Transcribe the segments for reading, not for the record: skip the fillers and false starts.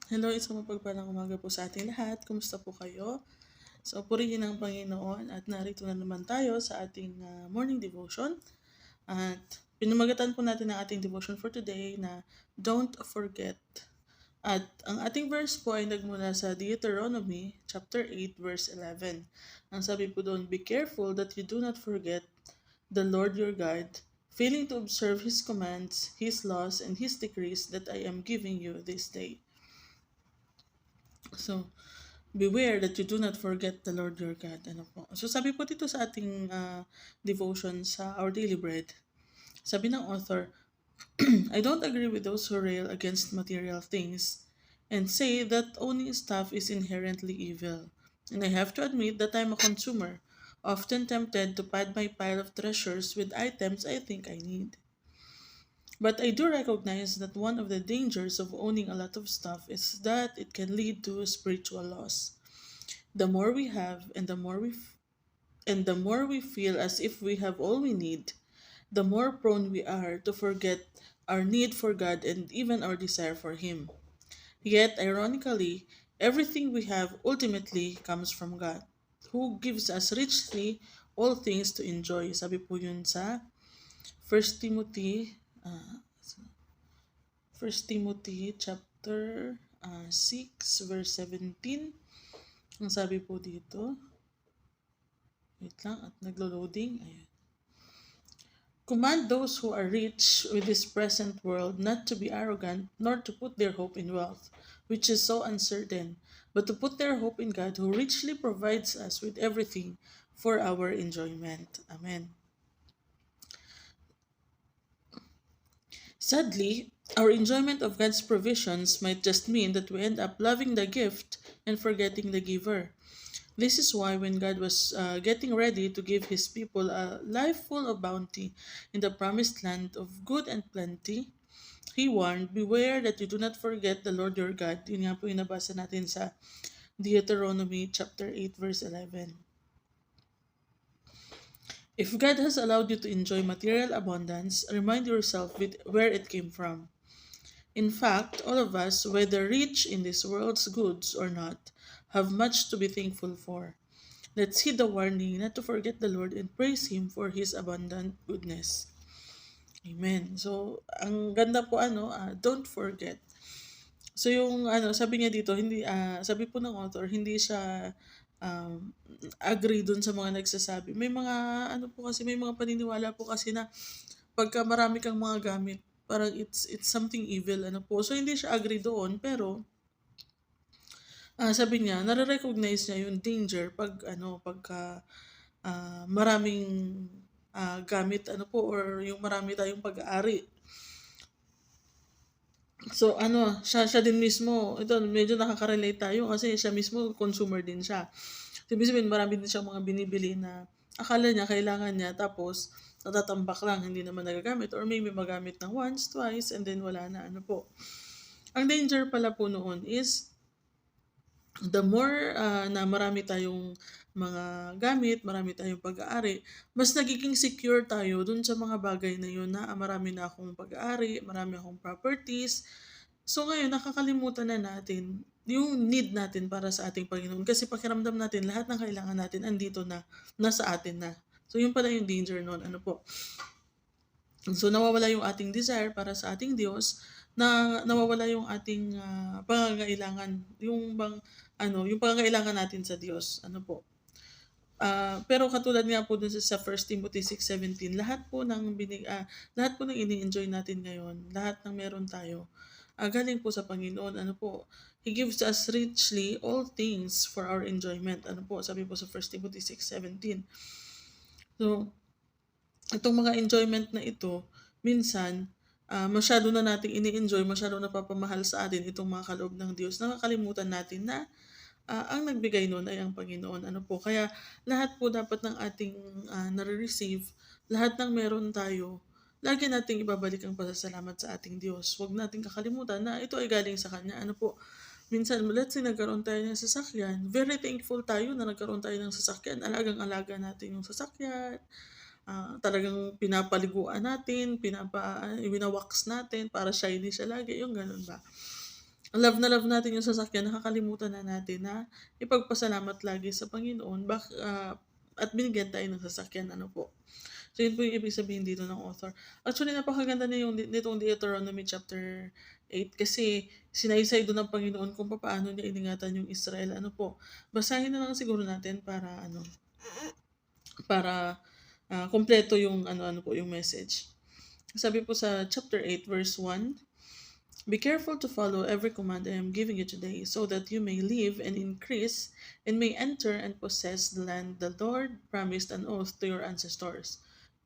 Hello, isang mapagpalang umaga po sa ating lahat. Kumusta po kayo? So, purihin ang Panginoon at narito na naman tayo sa ating morning devotion. At pinamagatan po natin ang ating devotion for today na Don't Forget. At ang ating verse po ay nagmula sa Deuteronomy chapter 8 verse 11. Ang sabi po doon, "Be careful that you do not forget the Lord your God, failing to observe His commands, His laws, and His decrees that I am giving you this day." So, beware that you do not forget the Lord your God. Ano po? So, sabi po dito sa ating devotion sa Our Daily Bread, sabi ng author, I don't agree with those who rail against material things and say that owning stuff is inherently evil. And I have to admit that I'm a consumer, often tempted to pad my pile of treasures with items I think I need. But I do recognize that one of the dangers of owning a lot of stuff is that it can lead to spiritual loss. The more we have and the more we feel as if we have all we need, the more prone we are to forget our need for God and even our desire for Him. Yet, ironically, everything we have ultimately comes from God, who gives us richly all things to enjoy. Sabi po yun sa 1 Timothy, uh, 1 Timothy chapter 6 verse 17. Ang sabi po dito, wait lang at naglo-loading. Ayan. Command those who are rich with this present world not to be arrogant, nor to put their hope in wealth, which is so uncertain, but to put their hope in God, who richly provides us with everything for our enjoyment. Amen. Sadly, our enjoyment of God's provisions might just mean that we end up loving the gift and forgetting the giver. This is why, when God was getting ready to give His people a life full of bounty in the promised land of good and plenty, He warned, "Beware that you do not forget the Lord your God." Yun nga po yung nabasa natin sa Deuteronomy chapter 8 verse 11. If God has allowed you to enjoy material abundance, remind yourself with where it came from. In fact, all of us, whether rich in this world's goods or not, have much to be thankful for. Let's heed the warning not to forget the Lord and praise Him for His abundant goodness. Amen. So, ang ganda po don't forget. So yung sabi niya dito, hindi sabi po ng author, hindi siya um, agree dun sa mga nagsasabi. May mga po kasi, may mga paniniwala po kasi na pagka marami kang mga gamit, parang it's something evil po. So hindi siya agree doon, pero sabi niya, nare-recognize niya yung danger pagka maraming gamit or yung marami tayong pag-aari. So siya din mismo, ito medyo nakaka-relate tayo kasi siya mismo consumer din siya. So, ibig sabihin marami din siyang mga binibili na akala niya kailangan niya tapos natatambak lang, hindi naman nagagamit or maybe magamit ng once, twice, and then wala na po. Ang danger pala po noon is the more na marami tayong mga gamit, marami tayong pag-aari, mas nagiging secure tayo dun sa mga bagay na yun na marami na akong pag-aari, marami akong properties. So ngayon, nakakalimutan na natin yung need natin para sa ating Panginoon. Kasi pakiramdam natin, lahat ng kailangan natin andito na, nasa atin na. So yun pala yung danger nun. So nawawala yung ating desire para sa ating Diyos, na nawawala yung ating pangangailangan, yung pangangailangan natin sa Diyos. Pero katulad nga po dun sa 1 Timothy 6:17, lahat po ng ini-enjoy natin ngayon, lahat ng meron tayo, galing po sa Panginoon. He gives us richly all things for our enjoyment. Sabi po sa 1 Timothy 6:17. So, itong mga enjoyment na ito, minsan, masyado na nating ini-enjoy, masyado napapamahal sa atin itong mga kaloob ng Diyos. Nakakalimutan natin na ang nagbigay nun ay ang Panginoon. Kaya lahat po dapat ng ating nare-receive, lahat ng meron tayo, lagi nating ibabalik ang pasasalamat sa ating Diyos. Huwag nating kakalimutan na ito ay galing sa Kanya. Minsan, let's say nagkaroon tayo ng sasakyan, very thankful tayo na nagkaroon tayo ng sasakyan. Alagang-alaga natin yung sasakyan. Talagang pinapaliguan natin, winawax natin para shiny siya lagi, yung ganun ba. love natin yung sasakyan, nakakalimutan na natin na ipagpasalamat lagi sa Panginoon at binigyan tayo ng sasakyan, ano po. So, yun po yung ibig sabihin dito ng author. Actually, napakaganda na yung nitong Deuteronomy chapter 8 kasi sinaysay doon ng Panginoon kung paano niya iningatan yung Israel. Ano po, basahin na lang siguro natin para kumpleto yung ano po yung message. Sabi po sa chapter 8 verse 1, be careful to follow every command I am giving you today, so that you may live and increase and may enter and possess the land the Lord promised an oath to your ancestors.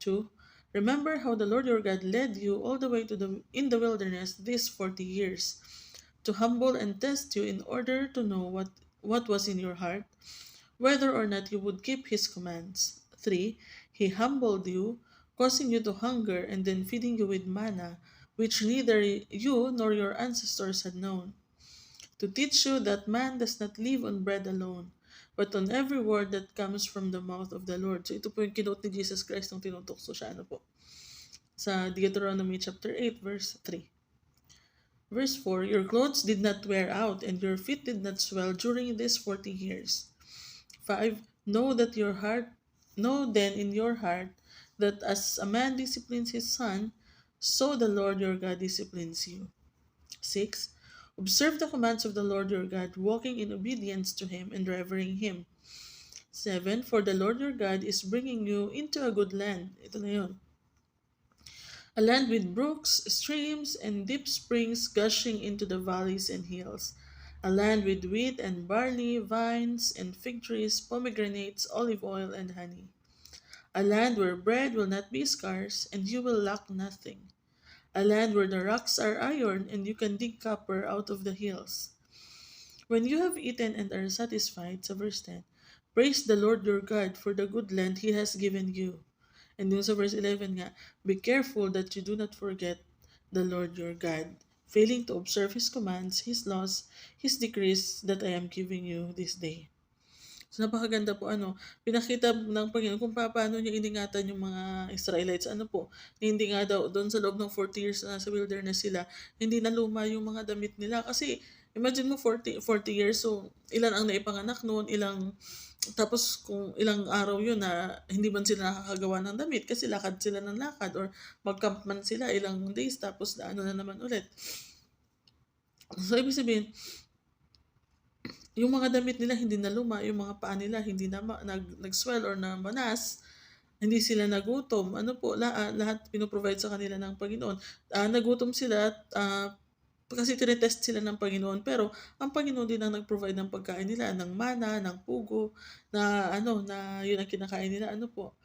2. Remember how the Lord your God led you all the way in the wilderness these 40 years, to humble and test you in order to know what was in your heart, whether or not you would keep his commands. 3. He humbled you, causing you to hunger and then feeding you with manna, which neither you nor your ancestors had known, to teach you that man does not live on bread alone, but on every word that comes from the mouth of the Lord. So ito po yung kinote ni Jesus Christ nung tinutokso siya, ano po, sa Deuteronomy chapter 8, verse 3. Verse 4, your clothes did not wear out, and your feet did not swell during these 40 years. 5. Know then in your heart that as a man disciplines his son, so the Lord your God disciplines you. 6. Observe the commands of the Lord your God, walking in obedience to him and revering him. 7. For the Lord your God is bringing you into a good land. Ito na yun. A land with brooks, streams, and deep springs gushing into the valleys and hills. A land with wheat and barley, vines and fig trees, pomegranates, olive oil, and honey. A land where bread will not be scarce, and you will lack nothing. A land where the rocks are iron, and you can dig copper out of the hills. When you have eaten and are satisfied, sa verse 10, praise the Lord your God for the good land He has given you. And yung sa verse 11 nga, be careful that you do not forget the Lord your God, failing to observe His commands, His laws, His decrees that I am giving you this day. So, napakaganda po, pinakita ng Panginoon kung paano niya iningatan yung mga Israelites. Ano po, hindi nga daw, doon sa loob ng 40 years na sa wilderness sila, hindi na luma yung mga damit nila. Kasi, imagine mo 40 years, so ilan ang naipanganak noon, tapos kung ilang araw yun na hindi man sila nakakagawa ng damit kasi lakad sila ng lakad or mag-camp man sila ilang days tapos na ano na naman ulit. So, ibig sabihin, yung mga damit nila hindi na luma, yung mga paa nila hindi na nag-swell or na manas, hindi sila nagutom. Ano po, lahat pinoprovide sa kanila ng Panginoon. Nagutom sila at kasi tinetest sila ng Panginoon. Pero ang Panginoon din ang nag-provide ng pagkain nila, ng mana, ng pugo, na yun ang kinakain nila. Ano po.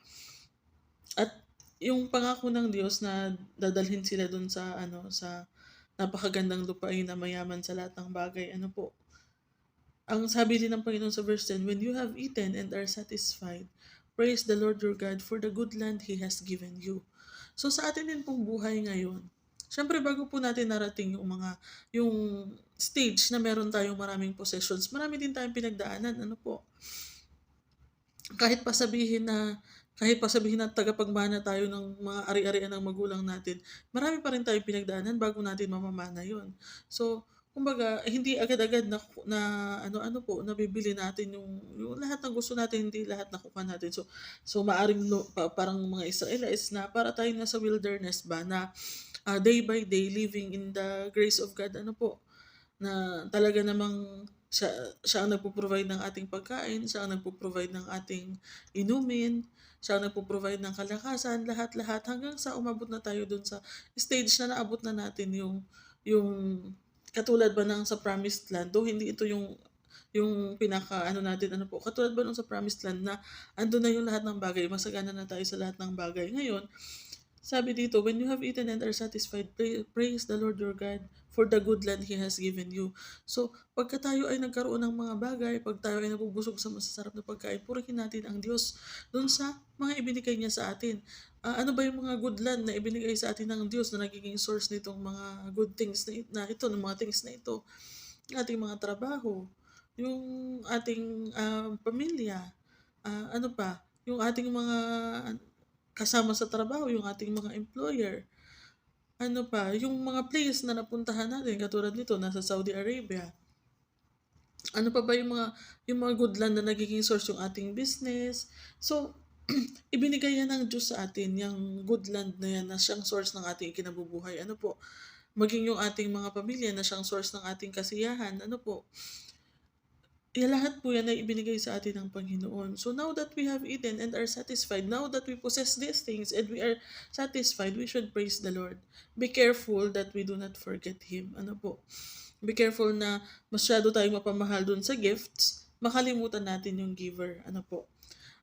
At yung pangako ng Diyos na dadalhin sila dun sa napakagandang lupain na mayaman sa lahat ng bagay. Ano po. Ang sabi din ng Panginoon sa verse 10, when you have eaten and are satisfied, praise the Lord your God for the good land He has given you. So sa atin din pong buhay ngayon, syempre bago po natin narating yung stage na meron tayong maraming possessions, marami din tayong pinagdaanan, ano po. Kahit pa sabihin na tagapagmana tayo ng mga ari-arian ng magulang natin, marami pa rin tayong pinagdaanan bago natin mamamana yon. So, kumbaga, hindi agad-agad na nabibili natin yung lahat ng gusto natin, hindi lahat nakuha natin. So maaring parang mga Israelites na para tayo nasa wilderness ba na day by day living in the grace of God, ano po, na talaga namang siya ang nagpo-provide ng ating pagkain, siya ang nagpo-provide ng ating inumin, siya ang nagpo-provide ng kalakasan, lahat-lahat hanggang sa umabot na tayo dun sa stage na naabot na natin yung katulad ba ng sa promised land, though hindi ito yung pinaka natin, katulad ba nung sa promised land na ando na yung lahat ng bagay, masagana na tayo sa lahat ng bagay. Ngayon, sabi dito, when you have eaten and are satisfied, praise the Lord your God for the good land He has given you. So, pagka tayo ay nagkaroon ng mga bagay, pag tayo ay nabubusog sa masasarap na pagkain, purihin natin ang Diyos dun sa mga ibinigay niya sa atin. Ano ba yung mga good land na ibinigay sa atin ng Diyos na nagiging source nitong mga good things na ito, ng mga things na ito? Yung ating mga trabaho, yung ating pamilya, ano pa, yung ating mga kasama sa trabaho, yung ating mga employer, Ano pa, yung mga place na napuntahan natin katulad nito nasa Saudi Arabia. Ano pa ba yung mga good land na nagiging source yung ating business. So, ibinigay yan ng Diyos sa atin, yung good land na yan na siyang source ng ating kinabubuhay. Ano po, maging yung ating mga pamilya na siyang source ng ating kasiyahan. Ano po, lahat po yan ay ibinigay sa atin ng Panginoon. So now that we have eaten and are satisfied, now that we possess these things and we are satisfied, we should praise the Lord. Be careful that we do not forget Him. Ano po? Be careful na masyado tayong mapamahal dun sa gifts, makalimutan natin yung giver. Ano po?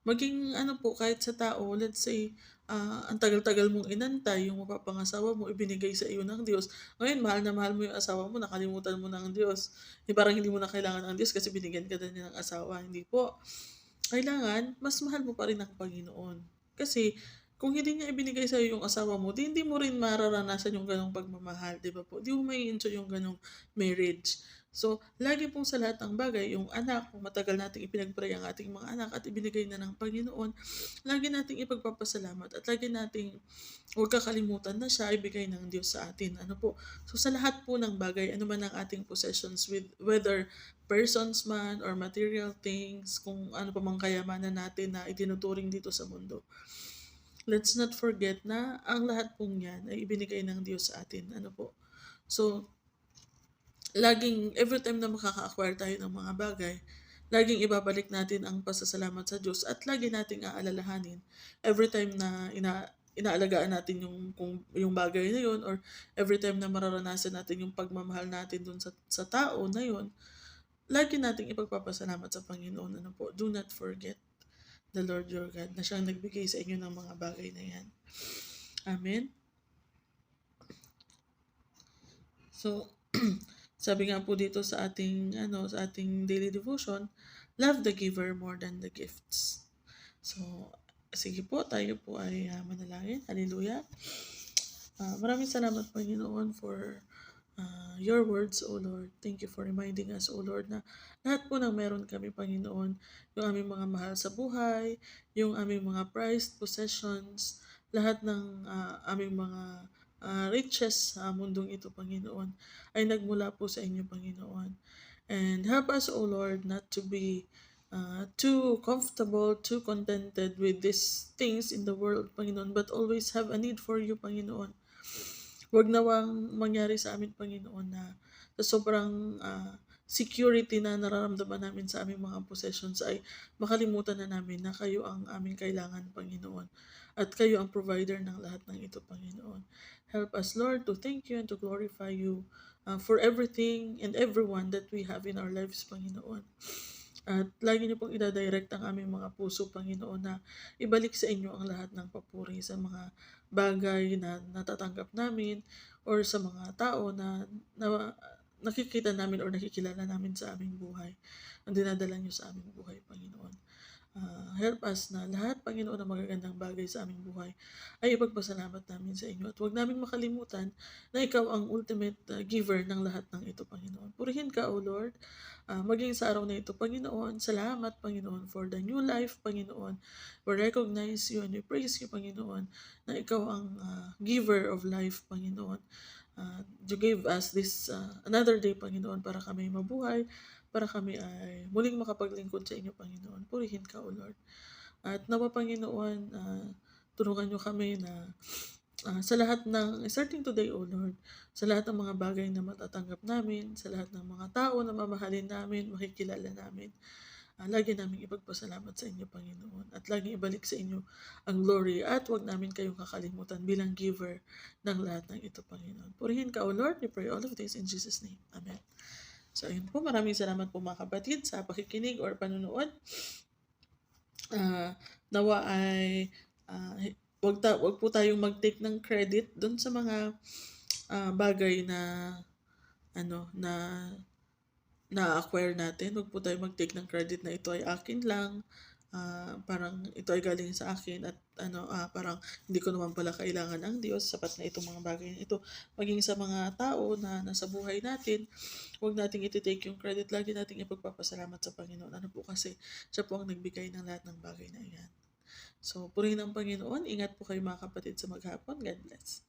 Maging ano po, kahit sa tao, let's say, ang tagal-tagal mong inantay yung mapapangasawa mo, ibinigay sa iyo ng Diyos. Ngayon, mahal na mahal mo yung asawa mo, nakalimutan mo ng Diyos. Parang hindi mo na kailangan ng Diyos kasi binigyan ka na niya ng asawa. Hindi po. Kailangan, mas mahal mo pa rin ang Panginoon. Kasi, kung hindi niya ibinigay sa iyo yung asawa mo, di hindi mo rin mararanasan yung ganong pagmamahal, di ba po? Di mo may enjoy yung ganong marriage. So, lagi pong sa lahat ng bagay, yung anak, kung matagal nating ipinagpray ang ating mga anak at ibinigay na ng Panginoon, lagi nating ipagpapasalamat at lagi nating huwag kakalimutan na siya ibigay ng Diyos sa atin. Ano po? So, sa lahat po ng bagay, ano man ang ating possessions, whether persons man or material things, kung ano pa mang kayamanan natin na itinuturing dito sa mundo. Let's not forget na ang lahat pong yan ay ibinigay ng Diyos sa atin. Ano po? So, laging every time na makaka-acquire tayo ng mga bagay, laging ibabalik natin ang pasasalamat sa Diyos at lagi nating aalalahanin every time na inaalagaan natin yung bagay na yun or every time na mararanasan natin yung pagmamahal natin dun sa tao na yun, lagi nating ipagpapasalamat sa Panginoon. Ano po? Do not forget the Lord your God na siyang nagbigay sa inyo ng mga bagay na yan. Amen? So, sabi nga po dito sa ating daily devotion, love the giver more than the gifts. So, sige po, tayo po ay manalangin. Hallelujah. Maraming salamat, Panginoon, for your words, O Lord. Thank you for reminding us, O Lord, na lahat po ng meron kami, Panginoon, yung aming mga mahal sa buhay, yung aming mga prized possessions, lahat ng aming mga riches sa mundong ito, Panginoon, ay nagmula po sa inyo, Panginoon. And help us, O Lord, not to be too comfortable, too contented with these things in the world, Panginoon, but always have a need for you, Panginoon. Huwag nawang mangyari sa amin, Panginoon, na sa sobrang security na nararamdaman namin sa aming mga possessions ay makalimutan na namin na kayo ang aming kailangan, Panginoon. At kayo ang provider ng lahat ng ito, Panginoon. Help us, Lord, to thank you and to glorify you for everything and everyone that we have in our lives, Panginoon. At lagi niyo pong idadirect ang aming mga puso, Panginoon, na ibalik sa inyo ang lahat ng papuri sa mga bagay na natatanggap namin or sa mga tao na nakikita namin or nakikilala namin sa aming buhay. Ang dinadala niyo sa aming buhay, Panginoon. Help us na lahat, Panginoon, ng magagandang bagay sa aming buhay ay ipagpasalamat namin sa inyo. At huwag namin makalimutan na ikaw ang ultimate giver ng lahat ng ito, Panginoon. Purihin ka, O Lord, maging sa araw na ito, Panginoon. Salamat, Panginoon, for the new life, Panginoon. We recognize you and we praise you, Panginoon, na ikaw ang giver of life, Panginoon. You gave us this another day, Panginoon, para kami mabuhay, para kami ay muling makapaglingkod sa inyo, Panginoon. Purihin ka, O Lord. At nawa, Panginoon, tulungan nyo kami na sa lahat ng, starting today, O Lord, sa lahat ng mga bagay na matatanggap namin, sa lahat ng mga tao na mamahalin namin, makikilala namin, lagi namin ipagpasalamat sa inyo, Panginoon. At lagi ibalik sa inyo ang glory at huwag namin kayong kakalimutan bilang giver ng lahat ng ito, Panginoon. Purihin ka, O Lord. We pray all of this in Jesus' name. Amen. So, ayun po. Maraming salamat po mga kapatid sa pakikinig or panunood. Nawa ay wag po tayong mag-take ng credit doon sa mga bagay na na-acquire natin. Huwag po tayo mag-take ng credit na ito ay akin lang. Parang ito ay galing sa akin at parang hindi ko naman pala kailangan ng Diyos, sapat na itong mga bagay na ito. Maging sa mga tao na nasa buhay natin, huwag nating iti-take yung credit, lagi nating ipagpapasalamat sa Panginoon. Ano po kasi, siya po ang nagbigay ng lahat ng bagay na iyan. So, purihin ang Panginoon. Ingat po kayo mga kapatid sa maghapon. God bless.